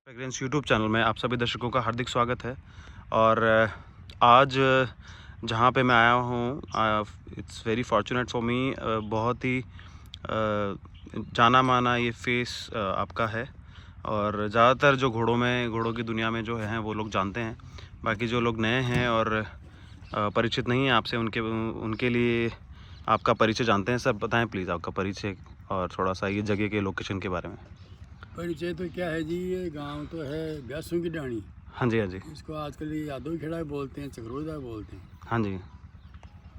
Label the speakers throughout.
Speaker 1: Fragrance YouTube channel में आप सभी दर्शकों का हार्दिक स्वागत है। और आज जहाँ पे मैं आया हूँ, it's very fortunate for me. बहुत ही जाना माना ये फेस आपका है, और ज़्यादातर जो घोड़ों की दुनिया में जो हैं वो लोग जानते हैं। बाकी जो लोग नए हैं और परिचित नहीं हैं आपसे, उनके लिए आपका परिचय जानते हैं। सब बताएं प्लीज़ आपका परिचय और थोड़ा सा ये जगह के लोकेशन के बारे में।
Speaker 2: परिचय तो क्या है जी, ये गांव तो है ब्यासों की डाणी।
Speaker 1: हाँ जी, हाँ जी।
Speaker 2: इसको आजकल ये यादव खेड़ा बोलते हैं, चक्रोदा बोलते हैं।
Speaker 1: हाँ जी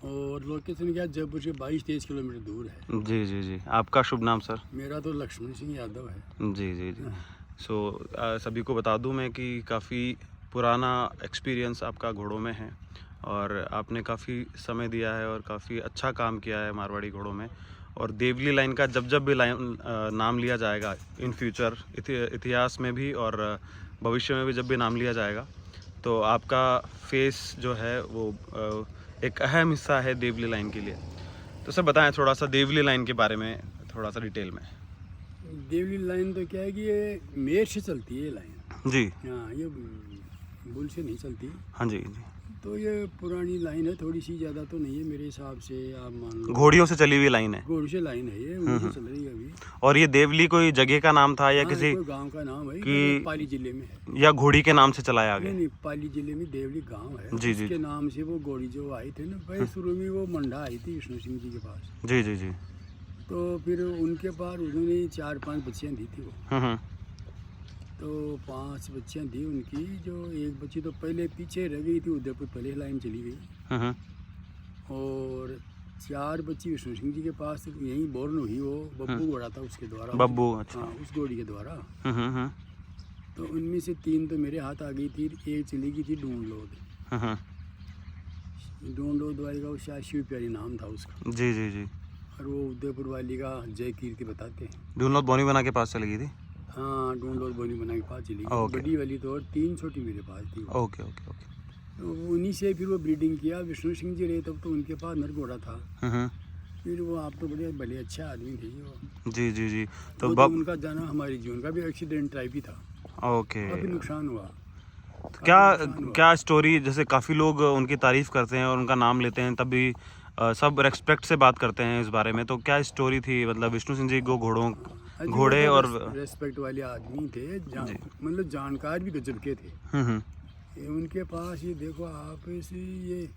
Speaker 2: और लोकेशन क्या, जयपुर से 22-23 किलोमीटर दूर है।
Speaker 1: जी जी जी। आपका शुभ नाम सर?
Speaker 2: मेरा तो लक्ष्मण सिंह यादव है।
Speaker 1: जी जी जी।
Speaker 2: हाँ।
Speaker 1: सो सभी को बता दूं मैं कि काफ़ी पुराना एक्सपीरियंस आपका घोड़ों में है, और आपने काफ़ी समय दिया है और काफ़ी अच्छा काम किया है मारवाड़ी घोड़ों में। और देवली लाइन का जब जब भी नाम लिया जाएगा इन फ्यूचर, इतिहास में भी और भविष्य में भी जब भी नाम लिया जाएगा, तो आपका फेस जो है वो एक अहम हिस्सा है देवली लाइन के लिए। तो सर बताएं थोड़ा सा देवली लाइन के बारे में, थोड़ा सा डिटेल में।
Speaker 2: देवली लाइन तो क्या है कि ये मेर से चलती है ये लाइन।
Speaker 1: जी।
Speaker 2: हाँ, ये बुल से नहीं चलती।
Speaker 1: हाँ जी जी।
Speaker 2: तो ये पुरानी लाइन है, थोड़ी सी, ज़्यादा तो नहीं है मेरे हिसाब से। आप मान लो
Speaker 1: घोड़ियों से चली हुई लाइन है।
Speaker 2: घोड़ी से लाइन है, ये उन्हीं से चल रही है अभी।
Speaker 1: और ये देवली कोई जगह का नाम था या
Speaker 2: हाँ,
Speaker 1: किसी
Speaker 2: कोई गांव का नाम है,
Speaker 1: कि
Speaker 2: पाली जिले में है।
Speaker 1: या घोड़ी के नाम से चलाया आगे?
Speaker 2: नहीं, पाली जिले में देवली गांव है।
Speaker 1: जी जी
Speaker 2: उसके नाम से वो घोड़ी जो आई थी ना भाई, शुरू में वो मंडा आई थी विष्णु सिंह जी के पास।
Speaker 1: जी जी जी।
Speaker 2: तो फिर उनके पास उन्होंने 4-5 बच्चियां दी थी वो। तो 5 बच्चियां दी उनकी, जो एक बच्ची तो पहले पीछे रह गई थी, उदयपुर पहले लाइन चली गई। और 4 बच्ची विष्णु सिंह जी के पास यहीं बोर्न हुई, वो बब्बू घोड़ा था उसके द्वारा।
Speaker 1: बब्बू, अच्छा।
Speaker 2: हाँ, उस घोड़ी के द्वारा।
Speaker 1: हम्म।
Speaker 2: तो उनमें से 3 तो मेरे हाथ आ गई थी, एक चली गई थी ढूंढ लोद। ढूंढ लोद वाली का वो शायद शिव प्यारी नाम था उसका।
Speaker 1: जी जी जी।
Speaker 2: और वो उदयपुर वाली का जय कीर्ति बताते हैं।
Speaker 1: ढूंढ बोनी बना के पास चली गई थी।
Speaker 2: हाँ, ढूंढ लोद बोनी बना के पास चली गई।
Speaker 1: ओके।
Speaker 2: बड़ी वाली तो, और 3 छोटी मेरे पास थी वो।
Speaker 1: Okay okay okay.
Speaker 2: तो उन्हीं से फिर वो ब्रीडिंग किया। विष्णु सिंह जी रहे तब तो उनके पास नर घोड़ा था। फिर वो, आप तो बड़े अच्छे आदमी थे वो।
Speaker 1: जी जी जी। तो
Speaker 2: उनका जाना हमारे जीवन का भी एक्सीडेंट टाइप ही था।
Speaker 1: ओके।
Speaker 2: काफी नुकसान हुआ।
Speaker 1: तो क्या स्टोरी, जैसे काफ़ी लोग उनकी तारीफ करते हैं और उनका नाम लेते हैं, तब भी सब रेस्पेक्ट से बात करते हैं इस बारे में, तो क्या स्टोरी थी? मतलब विष्णु सिंह जी को घोड़े और
Speaker 2: रेस्पेक्ट वाले आदमी थे, मतलब जानकार भी गजब के थे। उनके पास ये देखो आप, ये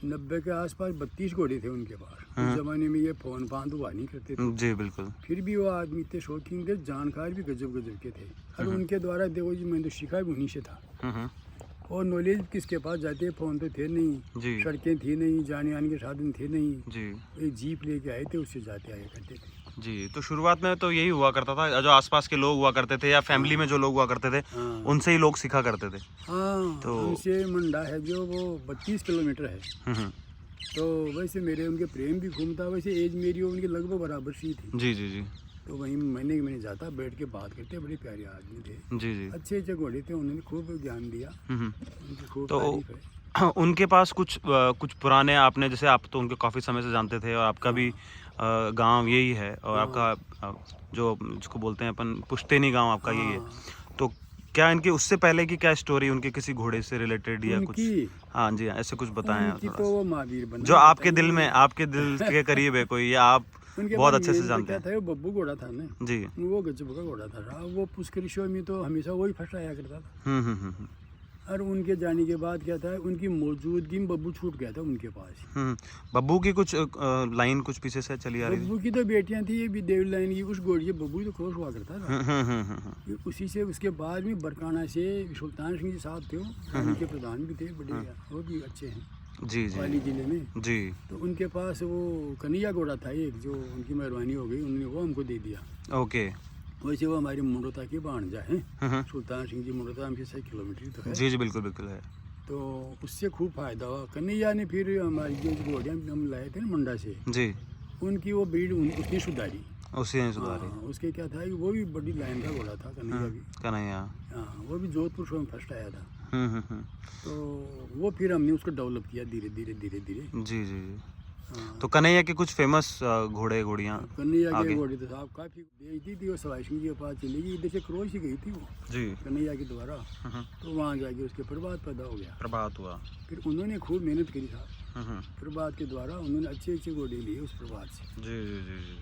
Speaker 2: 90 के आसपास 32 घोड़े थे उनके पास। उस जमाने में ये फोन फान तो हुआ नहीं करते थे।
Speaker 1: जी बिल्कुल।
Speaker 2: फिर भी वो आदमी इतने शौकीन थे, जानकार भी गजब के थे। और उनके द्वारा देखो जी, मैं तो शिखा भी उन्हीं से था। और नॉलेज किसके पास जाते, फोन तो थे नहीं, सड़कें थी नहीं, जाने आने के साधन थे नहीं जी। एक जीप लेके आए थे, उससे जाते आया करते थे
Speaker 1: जी। तो शुरुआत में तो यही हुआ करता था, जो आसपास के लोग हुआ करते थे या फैमिली में जो लोग हुआ करते थे, उनसे ही लोग सीखा करते थे।
Speaker 2: हाँ, तो उनसे मंडा है जो, वो 32 किलोमीटर है। तो वैसे मेरे उनके प्रेम भी घूमता, वैसे एज मेरी उनकी लगभग बराबर सी थी। जी जी जी। तो वहीं मैंने जाता, बैठ के बात करते, बड़े प्यारे आदमी थे। जी जी। अच्छे घोड़े थे, उन्होंने खूब ज्ञान दिया। उनकी खूब तारीफ है।
Speaker 1: उनके पास कुछ पुराने, आपने जैसे, आप तो उनको काफ़ी समय से जानते थे और आपका भी गांव यही है, और आपका जो जिसको बोलते हैं अपन पुश्तैनी गांव आपका यही है। तो क्या इनके उससे पहले की क्या स्टोरी, उनके किसी घोड़े से रिलेटेड या कुछ? हाँ जी, ऐसे कुछ बताएं
Speaker 2: तो वो महावीर बना,
Speaker 1: जो आपके दिल के करीब है कोई, या आप बहुत अच्छे से जानते हैं।
Speaker 2: वो बब्बू घोड़ा था ना जी, वो गजब का घोड़ा था। वो पुष्कर शो में तो हमेशा वही फर्स्ट आया करता था। और उनके जाने के बाद क्या था, उनकी मौजूदगी में बब्बू छूट गया था उनके पास।
Speaker 1: बब्बू की कुछ लाइन कुछ पीछे से चली आ रही थी।
Speaker 2: बब्बू की तो बेटियां थी, ये भी देव लाइन की, उस घोड़ी बब्बू तो क्रॉस हुआ करता था। उसी से उसके बाद में बरकाना से सुल्तान सिंह जी साहब थे, उनके प्रधान भी थे, बड़े वो भी अच्छे हैं जी जी, पाली जिले में जी। तो उनके पास वो कन्हैया घोड़ा था एक, जो उनकी मेहरबानी हो गई, उन्होंने वो हमको दे दिया।
Speaker 1: ओके।
Speaker 2: वैसे वो हमारी मुंडोता की भांजा है, सुल्तान सिंह जी मुंडोता हमसे 6 किलोमीटर तो है।
Speaker 1: जी जी बिल्कुल बिल्कुल है।
Speaker 2: तो उससे खूब फायदा हुआ। कन्हैया ने फिर हमारी जो घोड़ियाँ हम लाए थे ना मंडा से जी, उनकी वो ब्रीड उसने सुधारी। उसके क्या था कि वो भी बड़ी लाइन का घोड़ा था कन्हैया भी।
Speaker 1: कन्हैया,
Speaker 2: हाँ, वो भी जोधपुर शो में फर्स्ट आया था। तो वो फिर हमने उसको डेवलप किया धीरे धीरे जी जी। हाँ।
Speaker 1: तो कन्हैया के कुछ फेमस घोड़े घोड़ियाँ
Speaker 2: कन्हैया के
Speaker 1: आगे।
Speaker 2: घोड़े तो साहब काफ़ी बेचती थी, वो सवाई सिंह के पास चली गई, इधर से क्रॉस ही गई थी वो
Speaker 1: जी।
Speaker 2: कन्हैया के द्वारा। तो वहाँ जाके उसके प्रभात पैदा हो गया।
Speaker 1: प्रभात हुआ।
Speaker 2: फिर उन्होंने खूब मेहनत करी साहब, प्रभात के द्वारा उन्होंने अच्छे अच्छे घोड़े लिए उस प्रभात से।
Speaker 1: जी जी जी जी।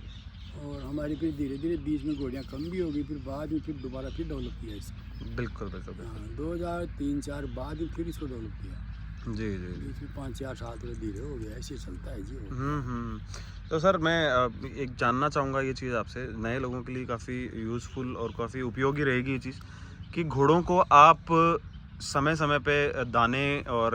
Speaker 2: और हमारे फिर धीरे धीरे बीच में घोड़ियाँ कम भी हो गई, फिर बाद में फिर दोबारा फिर डेवलप किया इसको।
Speaker 1: बिल्कुल बिल्कुल बिल्कुल।
Speaker 2: 2003-4 बाद में फिर इसको डेवलप किया।
Speaker 1: जी जी जी।
Speaker 2: बीच में 5-4 साल थोड़ा धीरे हो गया, ऐसे चलता है जी वो।
Speaker 1: तो सर मैं एक जानना चाहूँगा ये चीज़ आपसे, नए लोगों के लिए काफ़ी यूज़फुल और काफ़ी उपयोगी रहेगी ये चीज़, कि घोड़ों को आप समय समय पे दाने और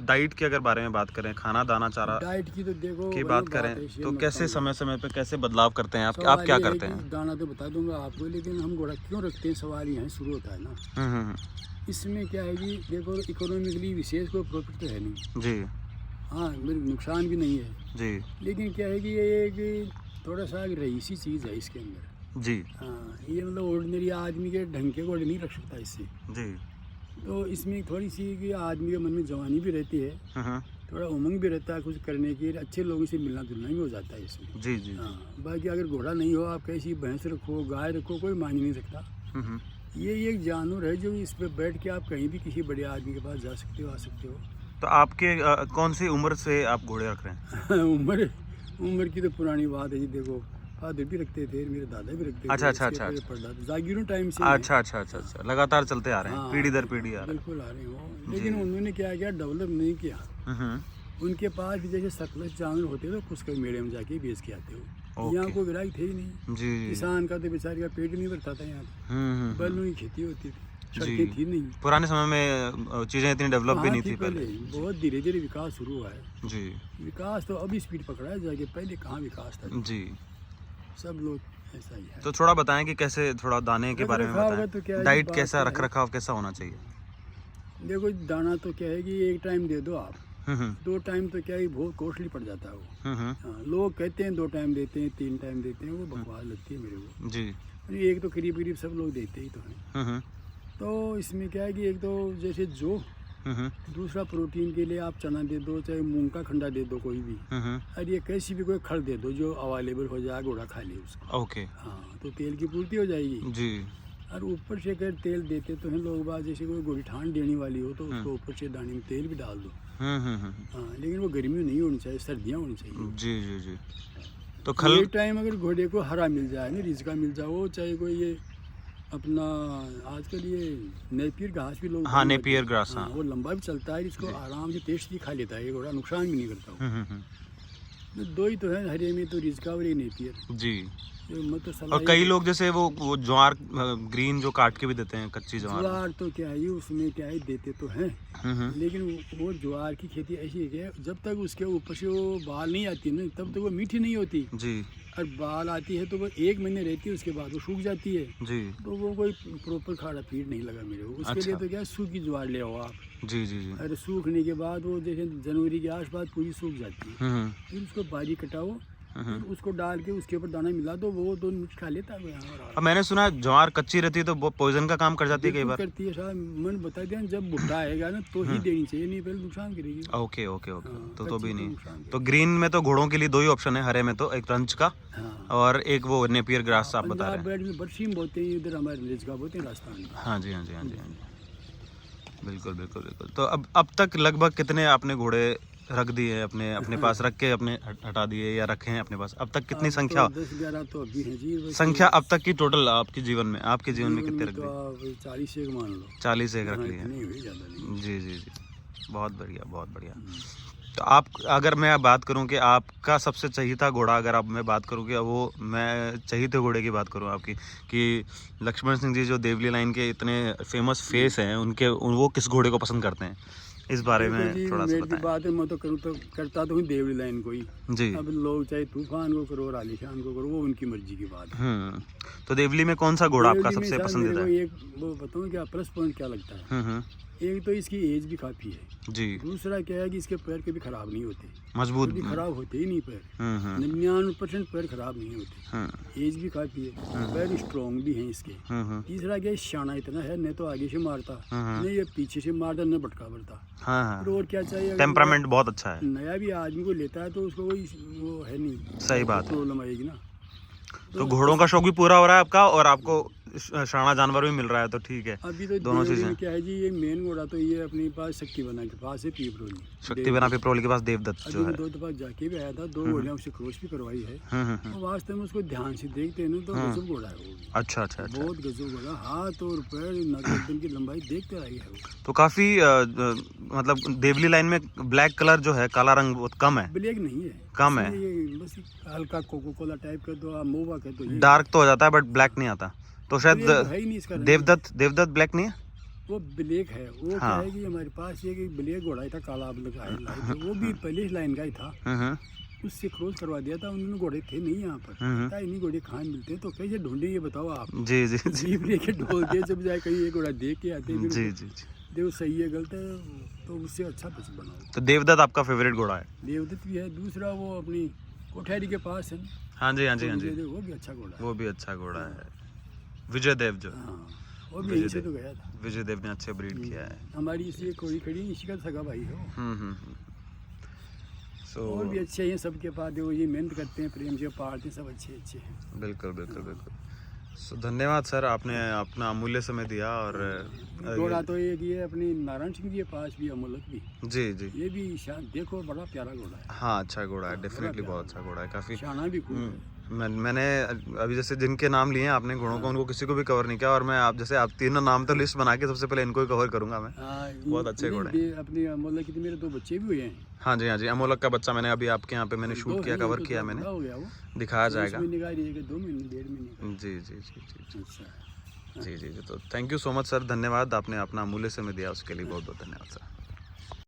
Speaker 1: डाइट के अगर बारे में बात करें, खाना दाना चारा
Speaker 2: डाइट की तो देखो
Speaker 1: की
Speaker 2: वही
Speaker 1: बात करें
Speaker 2: है, इसलिए
Speaker 1: तो
Speaker 2: मैं
Speaker 1: कैसे
Speaker 2: बताऊंगा।
Speaker 1: समय समय पे कैसे बदलाव करते हैं आप
Speaker 2: सवाल
Speaker 1: क्या
Speaker 2: ये है
Speaker 1: करते
Speaker 2: कि
Speaker 1: हैं?
Speaker 2: दाना तो बता दूंगा आपको, लेकिन हम घोड़ा क्यों रखते हैं, सवाल यहाँ शुरू होता है ना।
Speaker 1: हम्म।
Speaker 2: इसमें क्या है कि देखो इकोनॉमिकली विशेष कोई प्रॉफिट तो है नहीं,
Speaker 1: जी
Speaker 2: हाँ मेरे नुकसान भी नहीं है,
Speaker 1: जी
Speaker 2: लेकिन क्या है कि ये कि थोड़ा सा रईसी चीज़ है इसके अंदर।
Speaker 1: जी
Speaker 2: हाँ ये मतलब ऑर्डिनरी आदमी के ढंग के घोड़े नहीं रख सकता इससे।
Speaker 1: जी।
Speaker 2: तो इसमें थोड़ी सी कि आदमी के मन में जवानी भी रहती है, थोड़ा उमंग भी रहता है कुछ करने की, अच्छे लोगों से मिलना जुलना भी हो जाता है इसमें।
Speaker 1: जी जी।
Speaker 2: हाँ बाकी अगर घोड़ा नहीं हो, आप कैसी भैंस रखो गाय रखो, कोई मान ही नहीं सकता। ये एक जानवर है जो इस पे बैठ के आप कहीं भी किसी बड़े आदमी के पास जा सकते हो, आ सकते हो।
Speaker 1: तो आपके कौन सी उम्र से आप घोड़े रख रहे हैं?
Speaker 2: उम्र की तो पुरानी बात है जी, देखो फादर भी रखते थे, मेरे दादा भी रखते थे।
Speaker 1: अच्छा, अच्छा,
Speaker 2: इसके
Speaker 1: अच्छा,
Speaker 2: पहले परदादा जागीरों टाइम से
Speaker 1: अच्छा अच्छा अच्छा अच्छा, लगातार चलते आ रहे हैं,
Speaker 2: हाँ,
Speaker 1: पीढ़ी दर पीढ़ी आ रहे
Speaker 2: बिल्कुल आ रहे हैं वो, लेकिन उन्होंने क्या किया, डेवलप नहीं किया।
Speaker 1: हैं।
Speaker 2: उनके पास भी जैसे सरप्लस जानवर होते तो कुछ मेले में जाके बेच के आते हो,
Speaker 1: ओके।
Speaker 2: यहाँ कोई ग्राहक थे ही नहीं।
Speaker 1: जी जी।
Speaker 2: किसान का तो बेचारे का पेट नहीं भरता था यहाँ, बैलों की खेती होती थी, सड़कें थी नहीं।
Speaker 1: पुराने समय में चीज़ें इतनी डेवलप भी
Speaker 2: कहाँ
Speaker 1: नहीं
Speaker 2: थी
Speaker 1: थी पहले।
Speaker 2: बहुत धीरे धीरे विकास शुरू हुआ है।
Speaker 1: जी
Speaker 2: विकास तो अभी स्पीड पकड़ा है जाके, पहले कहाँ विकास था।
Speaker 1: जी।
Speaker 2: सब लोग ऐसा ही है।
Speaker 1: तो थोड़ा बताएं कि कैसे, थोड़ा दाने के बारे में
Speaker 2: रखरखाव का तो क्या
Speaker 1: बताएं,
Speaker 2: है,
Speaker 1: डाइट
Speaker 2: बात
Speaker 1: कैसा,
Speaker 2: क्या है?
Speaker 1: रख रखाव कैसा होना चाहिए?
Speaker 2: देखो दाना तो क्या है कि एक टाइम दे दो आप, 2 टाइम तो क्या है बहुत कॉस्टली पड़ जाता है वो। हाँ, लोग कहते हैं 2 टाइम देते हैं, 3 टाइम देते हैं, वो बकवास लगती है मेरे को।
Speaker 1: जी।
Speaker 2: एक तो करीब करीब सब लोग देते ही तो हैं। तो इसमें क्या है कि एक तो जैसे जो दूसरा प्रोटीन के लिए आप चना दे दो, चाहे मूंग का खंडा दे दो, कोई भी, और ये कैसी भी कोई खड़ दे दो जो अवेलेबल हो जाए, घोड़ा खा ले उसको।
Speaker 1: ओके।
Speaker 2: हाँ तो तेल की पूर्ति हो जाएगी।
Speaker 1: जी
Speaker 2: और ऊपर से अगर तेल देते तो हैं लोग बात, जैसे कोई गोड़ी ठांड देने वाली हो तो उसको ऊपर से दाने में तेल भी डाल दो। हाँ लेकिन वो गर्मी नहीं होनी चाहिए, सर्दियाँ होनी चाहिए।
Speaker 1: जी जी जी। तो खल
Speaker 2: एक टाइम अगर घोड़े को हरा मिल जाए ना, रिजका मिल जाए, वो चाहे कोई ये अपना आजकल ये नेपियर घास भी लोग,
Speaker 1: हाँ नेपियर ग्रास,
Speaker 2: हाँ
Speaker 1: हाँ।
Speaker 2: वो लंबा भी चलता है, इसको आराम से टेस्ट भी खा लेता है, ये घोड़ा नुकसान भी नहीं करता वो। तो 2 ही तो है हरे में, तो रिजका और ये नेपियर।
Speaker 1: जी।
Speaker 2: मत तो
Speaker 1: और कई लोग जैसे वो ज्वार ग्रीन जो काट के भी देते हैं, कच्ची ज्वार।
Speaker 2: ज्वार तो क्या है, उसमें क्या है देते तो हैं, लेकिन वो ज्वार की खेती ऐसी है कि जब तक उसके ऊपर से वो बाल नहीं आती ना, तब तक वो मीठी नहीं होती।
Speaker 1: जी
Speaker 2: और बाल आती है तो वो 1 महीने रहती है, उसके बाद वो सूख जाती है।
Speaker 1: जी
Speaker 2: तो वो कोई प्रॉपर खाड़ा फीड नहीं लगा मेरे को उसके लिए। तो क्या सूखी ज्वार ले आओ आप,
Speaker 1: जी जी जी।
Speaker 2: और सूखने के बाद वो जैसे जनवरी के आसपास पूरी सूख जाती है, फिर उसको बारीक कटाओ, फिर उसको डाल के उसके ऊपर दाना मिला दो, वो 2 मिनट खा लेता है यहाँ।
Speaker 1: अब मैंने सुना है ज्वार कच्ची रहती है तो वो पॉइजन का काम कर जाती है कई बार।
Speaker 2: करती है साहब, मैंने बता दिया जब भुट्टा आएगा ना तो ही देनी चाहिए, नहीं पहले नुकसान करेगी।
Speaker 1: Okay okay okay.
Speaker 2: हाँ,
Speaker 1: तो
Speaker 2: कच्ची
Speaker 1: भी
Speaker 2: तो
Speaker 1: नहीं।
Speaker 2: नुकसान
Speaker 1: तो ग्रीन में तो घोड़ों के लिए 2 ही ऑप्शन है, हरे में तो एक रंच का
Speaker 2: हाँ,
Speaker 1: और एक वो नेपियर ग्रास आप बता रहे
Speaker 2: पंजाब
Speaker 1: हैं।
Speaker 2: बेल्ट में बरसीम बोलते हैं, इधर हमारे रिजका बोलते हैं राजस्थान में।
Speaker 1: हाँ जी हाँ जी हाँ जी हाँ जी। बिल्कुल बिल्कुल बिल्कुल। तो अब तक लगभग कितने आपने घोड़े रख दिए, अपने पास रख के अपने हटा दिए या रखे हैं अपने पास? अब तक कितनी संख्या,
Speaker 2: 10-11 तो अभी है जी। बस
Speaker 1: संख्या अब तक की टोटल आपके जीवन में कितने रख
Speaker 2: तो
Speaker 1: दिए?
Speaker 2: आप 40 एक मान लो।
Speaker 1: 40 एक रख
Speaker 2: हाँ,
Speaker 1: लिए हैं।
Speaker 2: इतनी हुई, ज़्यादा नहीं।
Speaker 1: जी जी जी। बहुत बढ़िया बहुत बढ़िया। तो आप, अगर मैं बात करूं कि आपका सबसे चहीता घोड़ा, अगर आप मैं बात करूं कि वो, मैं चहीते घोड़े की बात करूं आपकी, कि लक्ष्मण सिंह जी जो देवली लाइन के इतने फेमस फेस हैं, उनके वो किस घोड़े को पसंद करते हैं, इस बारे
Speaker 2: देखो
Speaker 1: में
Speaker 2: जी,
Speaker 1: थोड़ा सा
Speaker 2: मेरी
Speaker 1: बताएं।
Speaker 2: बात है, मैं तो करूँ तो करता तो हूँ देवली लाइन को ही।
Speaker 1: जी।
Speaker 2: अब लोग चाहे तूफान को करो और आलीशान को करो, वो उनकी मर्जी की बात है।
Speaker 1: तो देवली में कौन सा घोड़ा आपका
Speaker 2: देवली में
Speaker 1: सबसे
Speaker 2: साहब
Speaker 1: पसंदीदा
Speaker 2: मेरे
Speaker 1: है?
Speaker 2: को एक वो बताऊँ क्या प्लस पॉइंट क्या लगता है। एक तो इसकी एज भी काफ़ी है,
Speaker 1: जी,
Speaker 2: दूसरा क्या है कि इसके पैर कभी ख़राब नहीं होते,
Speaker 1: मजबूत।
Speaker 2: कभी ख़राब होते ही नहीं पैर,
Speaker 1: हम्म
Speaker 2: 99% पैर ख़राब नहीं होते।
Speaker 1: हम्म
Speaker 2: एज भी काफ़ी है, पैर स्ट्रॉन्ग भी हैं इसके। तीसरा क्या है, शाना इतना है, न तो आगे से मारता, न ये पीछे से मारता, न भटका पड़ता।
Speaker 1: हाँ हाँ,
Speaker 2: फिर और क्या चाहिए, अगर
Speaker 1: टेम्परामेंट बहुत अच्छा है।
Speaker 2: नया भी आदमी को लेता है तो उसको कोई वो है नहीं,
Speaker 1: सही बात है।
Speaker 2: प्रॉब्लम आएगी ना।
Speaker 1: तो घोड़ों का शौक भी पूरा हो रहा है आपका, और आपको शाना जानवर भी मिल रहा है, तो ठीक है।
Speaker 2: अभी तो
Speaker 1: दोनों
Speaker 2: देवरी
Speaker 1: चीजें।
Speaker 2: में क्या है जी, ये मेन घोड़ा तो ये अपने पास शक्ति बना के पास है, पीपरोली
Speaker 1: शक्ति बना पिपरोली के पास देवदत्त जो
Speaker 2: अभी
Speaker 1: है।
Speaker 2: मैं 2 दफा जाके भी आया था, 2 घोड़ियाँ उससे क्रॉस भी करवाई है। और वास्तव में उसको ध्यान से देखते हैं ना तो गजब घोड़ा है वो भी।
Speaker 1: अच्छा अच्छा अच्छा।
Speaker 2: बहुत गजब घोड़ा, हाथ और पैर गर्दन की लंबाई देखते रही है वो।
Speaker 1: तो काफी मतलब देवली लाइन में ब्लैक कलर जो है, काला रंग बहुत कम है,
Speaker 2: ब्लैक नहीं है,
Speaker 1: कम है।
Speaker 2: इसमें ये बस हल्का कोको कोला टाइप का दो, मोवा का तो ये
Speaker 1: डार्क तो हो जाता है बट ब्लैक नहीं आता। तो शायद
Speaker 2: ब्लैक है ही नहीं इसका रंग।
Speaker 1: देवदत्त ब्लैक नहीं है।
Speaker 2: वो ब्लैक है, वो क्या
Speaker 1: हाँ।
Speaker 2: है कि हमारे पास ये कि ब्लैक घोड़ा ही था, काला का है, वो भी पहले लाइन का ही था,
Speaker 1: हम्म
Speaker 2: उससे क्रॉस करवा दिया था। उन्होंने घोड़े थे नहीं यहाँ पर, पता ही नहीं घोड़े कहाँ मिलते हैं, तो कैसे ढूंढे ये बताओ आप।
Speaker 1: जी जी जी
Speaker 2: जीप लेके ढोल के जब जाए कहीं एक घोड़ा देख के आते हैं,
Speaker 1: जी
Speaker 2: फिर
Speaker 1: जी जी।
Speaker 2: देखो सही है गलत है तो उससे अच्छा कुछ बनाओ।
Speaker 1: तो देवदत्त आपका फेवरेट घोड़ा है।
Speaker 2: देवदत्त भी है, दूसरा वो अपनी कोठेरी के पास है ना,
Speaker 1: हाँ जी हाँ जी हाँ जी,
Speaker 2: वो भी अच्छा घोड़ा है।
Speaker 1: वो भी अच्छा घोड़ा है। विजय देव जो,
Speaker 2: हाँ, वो भी यहीं से तो गया था।
Speaker 1: विजय देव ने अच्छे ब्रीड किया है।
Speaker 2: हमारी इसलिए कोई खड़ी इसी का सगा भाई है वो।
Speaker 1: सो
Speaker 2: और भी अच्छे हैं सबके पास, देखो ये मेहनत करते हैं, प्रेम से पालते हैं, सब अच्छे अच्छे हैं।
Speaker 1: बिल्कुल बिल्कुल बिल्कुल। सो धन्यवाद सर, आपने अपना अमूल्य समय दिया। और
Speaker 2: घोड़ा तो एक ये अपनी नारायण सिंह जी के पास भी, अमोलक भी,
Speaker 1: जी जी,
Speaker 2: ये भी देखो बड़ा प्यारा घोड़ा है,
Speaker 1: हाँ अच्छा घोड़ा है, डेफिनेटली बहुत अच्छा घोड़ा है, काफ़ी।
Speaker 2: शाना भी खूब है।
Speaker 1: मैंने अभी जैसे जिनके नाम लिए हैं आपने घोड़ों को, उनको किसी को भी कवर नहीं किया, और मैं आप जैसे आप तीनों नाम तो लिस्ट बना के सबसे पहले इनको ही कवर करूंगा मैं। बहुत अच्छे घोड़े हैं।
Speaker 2: अपनी अमोलक की तो मेरे 2 बच्चे भी हुए हैं।
Speaker 1: हाँ जी हाँ जी, अमोलक का बच्चा मैंने अभी आपके यहाँ पे मैंने
Speaker 2: 2
Speaker 1: शूट किया,
Speaker 2: हैं,
Speaker 1: कवर
Speaker 2: तो
Speaker 1: किया
Speaker 2: थोड़ा
Speaker 1: मैंने,
Speaker 2: बड़ा हो गया वो,
Speaker 1: दिखाया
Speaker 2: 6
Speaker 1: जाएगा।
Speaker 2: महीने का ही रहेगा, 2 महीने 1.5 महीने का।
Speaker 1: जी जी जी जी जी
Speaker 2: अच्छा,
Speaker 1: जी जी जी। तो thank you so much sir, धन्यवाद, आपने अपना अमूल्य समय दिया, उसके लिए बहुत बहुत धन्यवाद सर।